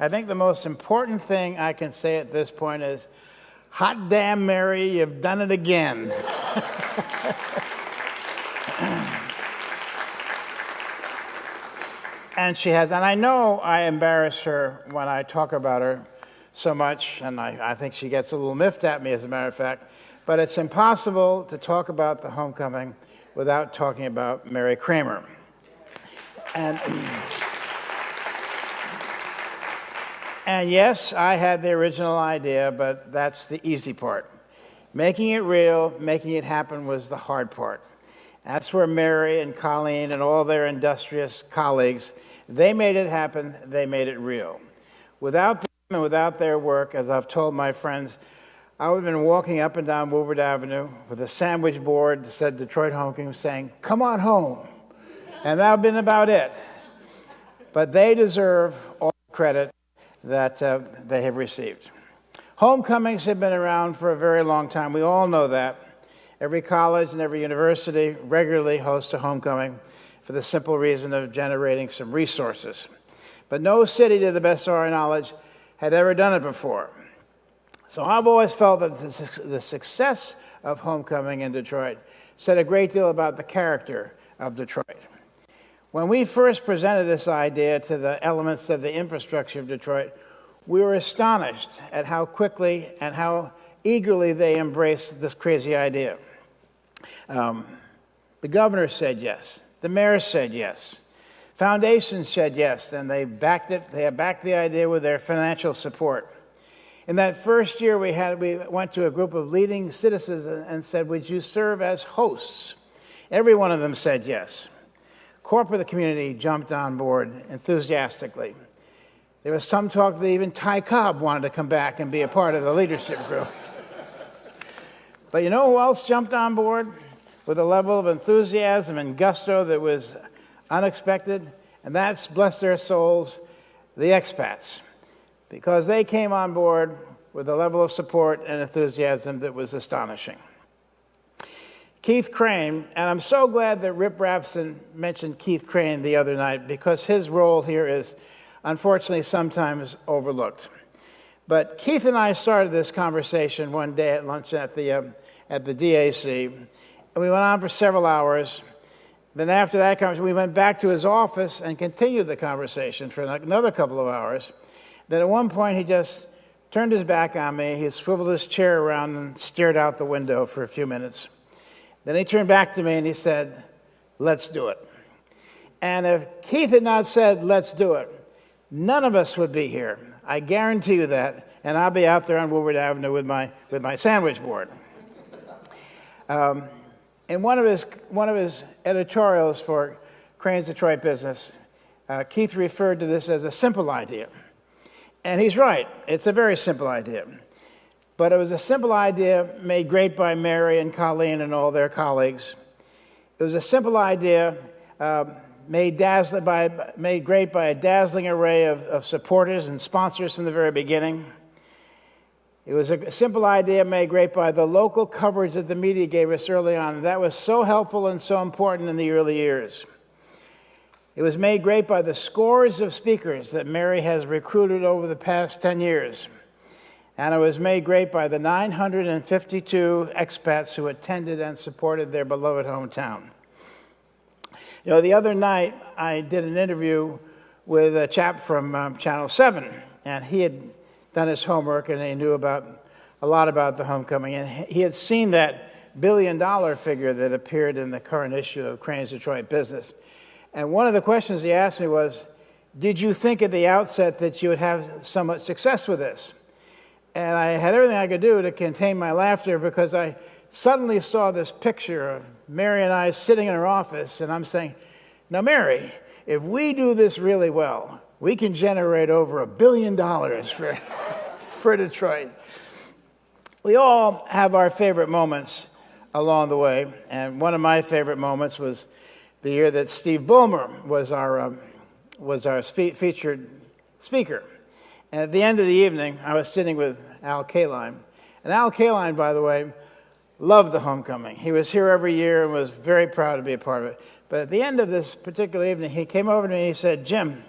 I think the most important thing I can say at this point is, hot damn, Mary, you've done it again. And she has, and I know I embarrass her when I talk about her so much, and I think she gets a little miffed at me, as a matter of fact, but it's impossible to talk about the homecoming without talking about Mary Kramer. And yes, I had the original idea, but that's the easy part. Making it real, making it happen was the hard part. That's where Mary and Colleen and all their industrious colleagues, they made it happen, they made it real. Without them and without their work, as I've told my friends, I would have been walking up and down Woodward Avenue with a sandwich board that said Detroit Homecoming saying, "Come on home." And that would have been about it. But they deserve all the credit that they have received. Homecomings have been around for a very long time. We all know that. Every college and every university regularly hosts a homecoming for the simple reason of generating some resources. But no city, to the best of our knowledge, had ever done it before. So I've always felt that the success of homecoming in Detroit said a great deal about the character of Detroit. When we first presented this idea to the elements of the infrastructure of Detroit, we were astonished at how quickly and how eagerly they embraced this crazy idea. The governor said yes. The mayor said yes. Foundations said yes, and they backed it. They backed the idea with their financial support. In that first year, we went to a group of leading citizens and said, "Would you serve as hosts?" Every one of them said yes. Corporate community jumped on board enthusiastically. There was some talk that even Ty Cobb wanted to come back and be a part of the leadership group. But you know who else jumped on board with a level of enthusiasm and gusto that was unexpected? And that's, bless their souls, the expats, because they came on board with a level of support and enthusiasm that was astonishing. Keith Crane, and I'm so glad that Rip Rapson mentioned Keith Crane the other night, because his role here is unfortunately sometimes overlooked. But Keith and I started this conversation one day at lunch at the DAC, and we went on for several hours. Then after that conversation, we went back to his office and continued the conversation for another couple of hours. Then at one point, he just turned his back on me, he swiveled his chair around and stared out the window for a few minutes. Then he turned back to me and he said, "Let's do it." And if Keith had not said, "Let's do it," none of us would be here. I guarantee you that. And I'll be out there on Woodward Avenue with my sandwich board. In one of his editorials for Crane's Detroit Business, Keith referred to this as a simple idea. And he's right. It's a very simple idea. But it was a simple idea made great by Mary and Colleen and all their colleagues. It was a simple idea made great by a dazzling array of supporters and sponsors from the very beginning. It was a simple idea made great by the local coverage that the media gave us early on, and that was so helpful and so important in the early years. It was made great by the scores of speakers that Mary has recruited over the past 10 years. And it was made great by the 952 expats who attended and supported their beloved hometown. You know, the other night, I did an interview with a chap from Channel 7, and he had done his homework, and he knew a lot about the homecoming. And he had seen that billion-dollar figure that appeared in the current issue of Crane's Detroit Business. And one of the questions he asked me was, "Did you think at the outset that you would have so much success with this?" And I had everything I could do to contain my laughter, because I suddenly saw this picture of Mary and I sitting in her office, and I'm saying, "Now, Mary, if we do this really well, we can generate over $1 billion for Detroit." We all have our favorite moments along the way, and one of my favorite moments was the year that Steve Ballmer was our featured speaker. And at the end of the evening, I was sitting with Al Kaline. And Al Kaline, by the way, loved the homecoming. He was here every year and was very proud to be a part of it. But at the end of this particular evening, he came over to me and he said, "Jim,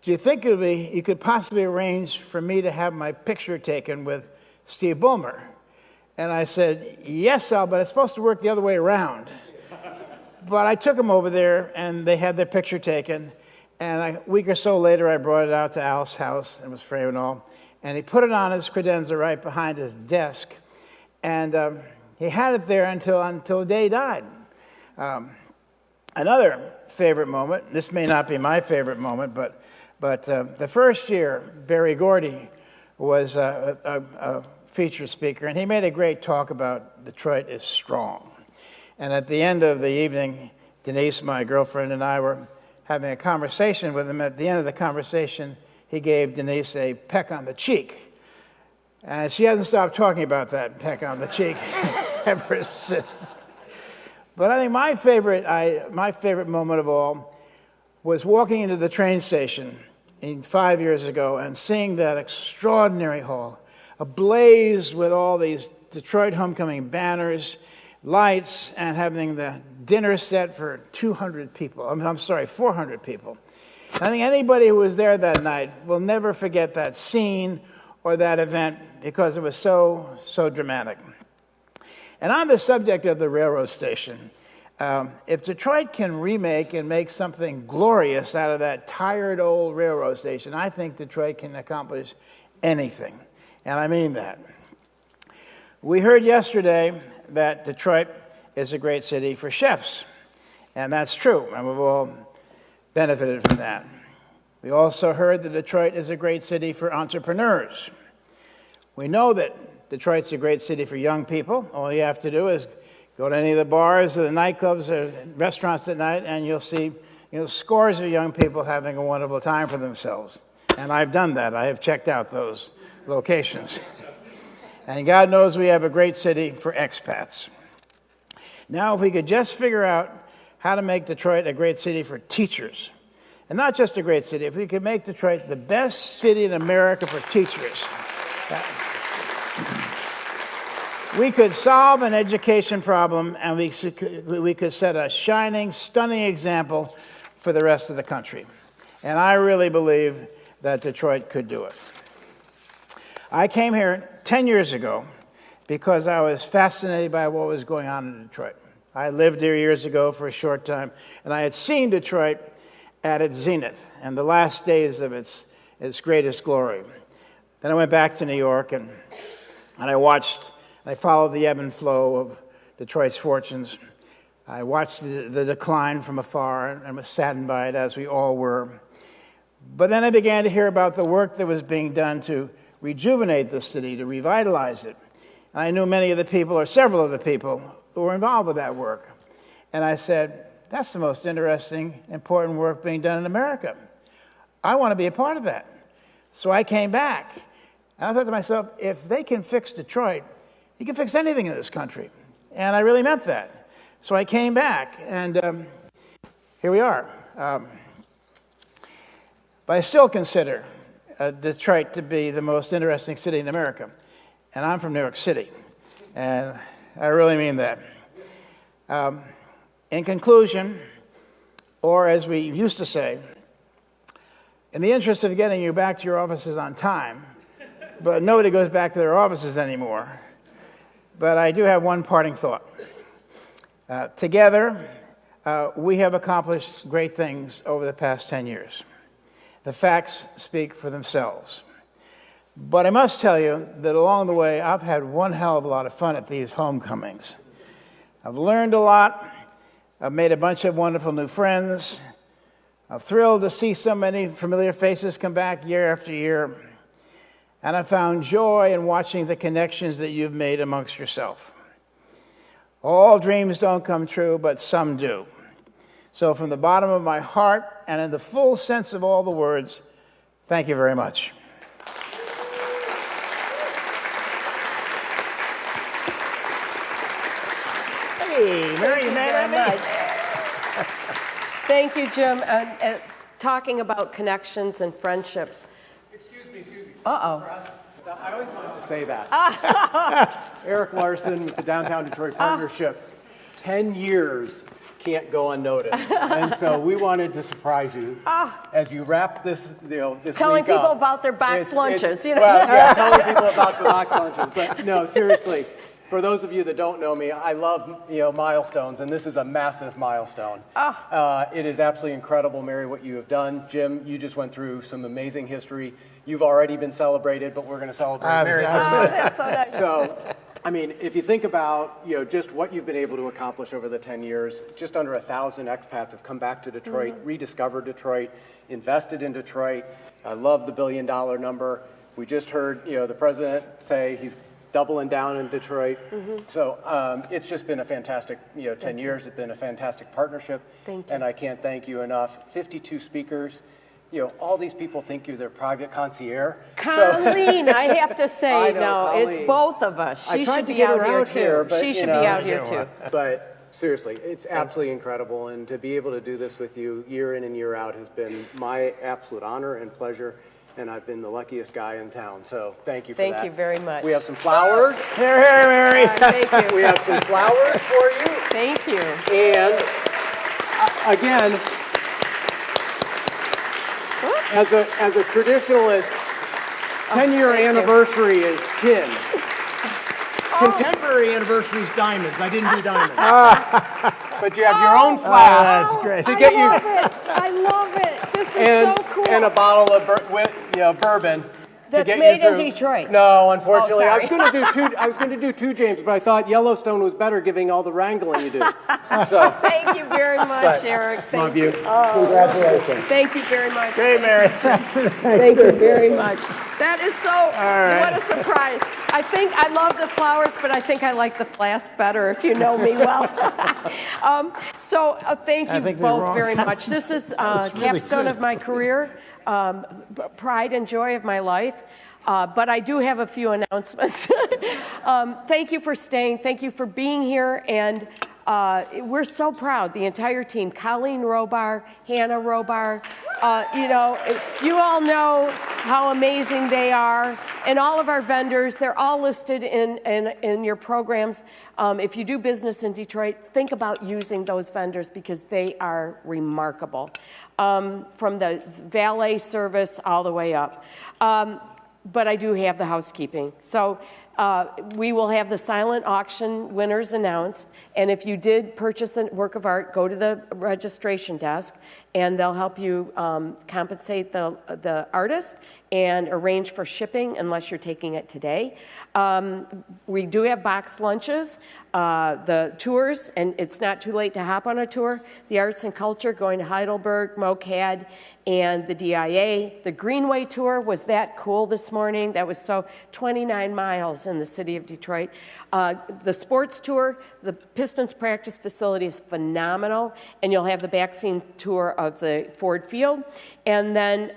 do you think you could possibly arrange for me to have my picture taken with Steve Ballmer? And I said, yes, Sal, but it's supposed to work the other way around. But I took him over there, and they had their picture taken. And a week or so later, I brought it out to Al's house, and it was framed and all. And he put it on his credenza right behind his desk. And he had it there until the day he died. Another favorite moment, this may not be my favorite moment, but the first year, Berry Gordy was a featured speaker, and he made a great talk about Detroit is strong. And at the end of the evening, Denise, my girlfriend, and I were having a conversation with him. At the end of the conversation, he gave Denise a peck on the cheek. And she hasn't stopped talking about that peck on the cheek ever since. But I think my favorite moment of all was walking into the train station 5 years ago and seeing that extraordinary hall ablaze with all these Detroit homecoming banners, lights, and having the dinner set for 200 people. I'm sorry, 400 people. I think anybody who was there that night will never forget that scene or that event because it was so dramatic. And on the subject of the railroad station, if Detroit can remake and make something glorious out of that tired old railroad station, I think Detroit can accomplish anything. And I mean that. We heard yesterday that Detroit is a great city for chefs. And that's true, and we've all benefited from that. We also heard that Detroit is a great city for entrepreneurs. We know that Detroit's a great city for young people. All you have to do is go to any of the bars or the nightclubs or restaurants at night, and you'll see scores of young people having a wonderful time for themselves. And I've done that. I have checked out those locations. And God knows we have a great city for expats. Now, if we could just figure out how to make Detroit a great city for teachers, and not just a great city, if we could make Detroit the best city in America for teachers, we could solve an education problem, and we could set a shining, stunning example for the rest of the country. And I really believe that Detroit could do it. I came here 10 years ago because I was fascinated by what was going on in Detroit. I lived here years ago for a short time, and I had seen Detroit at its zenith and the last days of its greatest glory. Then I went back to New York, and I followed the ebb and flow of Detroit's fortunes. I watched the decline from afar and was saddened by it, as we all were. But then I began to hear about the work that was being done to rejuvenate the city, to revitalize it. And I knew many of the people, or several of the people, who were involved with that work. And I said, that's the most interesting, important work being done in America. I want to be a part of that. So I came back. And I thought to myself, if they can fix Detroit, they can fix anything in this country. And I really meant that. So I came back, and here we are. But I still consider Detroit to be the most interesting city in America. And I'm from New York City, and I really mean that. In conclusion, or as we used to say, in the interest of getting you back to your offices on time, but nobody goes back to their offices anymore, but I do have one parting thought. Together, we have accomplished great things over the past 10 years. The facts speak for themselves. But I must tell you that along the way, I've had one hell of a lot of fun at these homecomings. I've learned a lot. I've made a bunch of wonderful new friends. I'm thrilled to see so many familiar faces come back year after year. And I found joy in watching the connections that you've made amongst yourself. All dreams don't come true, but some do. So from the bottom of my heart and in the full sense of all the words, thank you very much. Hey, Mary, you mad at me? Thank you, Jim. Talking about connections and friendships. Excuse me. Uh-oh. I always wanted to say that. Eric Larson with the Downtown Detroit Partnership. 10 years can't go unnoticed. And so we wanted to surprise you as you wrap this, this Telling week up. people about their box lunches, you know. Well, yeah, telling people about the box lunches. But no, seriously, for those of you that don't know me, I love milestones, and this is a massive milestone. It is absolutely incredible, Mary, what you have done. Jim, you just went through some amazing history. You've already been celebrated, but we're going to celebrate Mary first. That's so nice. So, I mean, if you think about, just what you've been able to accomplish over the 10 years, just under 1,000 expats have come back to Detroit, rediscovered Detroit, invested in Detroit. I love the $1 billion number. We just heard, the president say he's doubling down in Detroit. So it's just been a fantastic, 10 years. It's been a fantastic partnership. Thank you. And I can't thank you enough. 52 speakers. All these people think you're their private concierge. Colleen, I have to say, I know, no, Colleen. it's both of us. I She tried should to be get out her here out here, too. but, She should be out here too. But seriously, it's absolutely incredible. And to be able to do this with you year in and year out has been my absolute honor and pleasure. And I've been the luckiest guy in town. So thank you for that. Thank you very much. We have some flowers. Here, here, Mary. Thank you. We have some flowers for you. Thank you. And again, as a traditionalist, 10-year anniversary is tin. Contemporary anniversary's diamonds. I didn't do diamonds. But you have your own flask that's great. to get you I love it. This is and, so cool. and a bottle of bourbon. That's to get made you in through. Detroit. No, unfortunately, Oh, I was sorry. going to do two. I was going to do two, James, but I thought Yellowstone was better, giving all the wrangling you do. So Thank you very much, Eric. love you. Congratulations. Thank you very much. Great, Mary. Thank you very much. That is so, what a surprise. I love the flowers, but I think I like the flask better, if you know me well. Thank I you think they're both wrong. very much. This is That's really capstone good. of my career, pride and joy of my life. But I do have a few announcements. Thank you for staying. Thank you for being here. And we're so proud, the entire team, Colleen Robar, Hannah Robar. You all know how amazing they are. And all of our vendors, they're all listed in your programs. If you do business in Detroit, think about using those vendors because they are remarkable. From the valet service all the way up. But I do have the housekeeping. So we will have the silent auction winners announced. And if you did purchase a work of art, go to the registration desk and they'll help you compensate the artist and arrange for shipping unless you're taking it today. We do have box lunches, the tours, and it's not too late to hop on a tour. The arts and culture going to Heidelberg, MoCAD, and the DIA. The Greenway tour was that cool this morning. That was 29 miles in the city of Detroit. The sports tour, the Pistons practice facility is phenomenal, and you'll have the back scene tour of the Ford Field. And then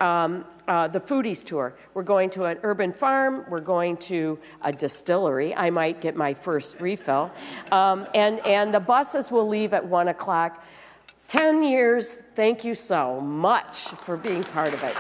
the foodies tour. We're going to an urban farm. We're going to a distillery. I might get my first refill. And the buses will leave at 1 o'clock. 10 years, thank you so much for being part of it.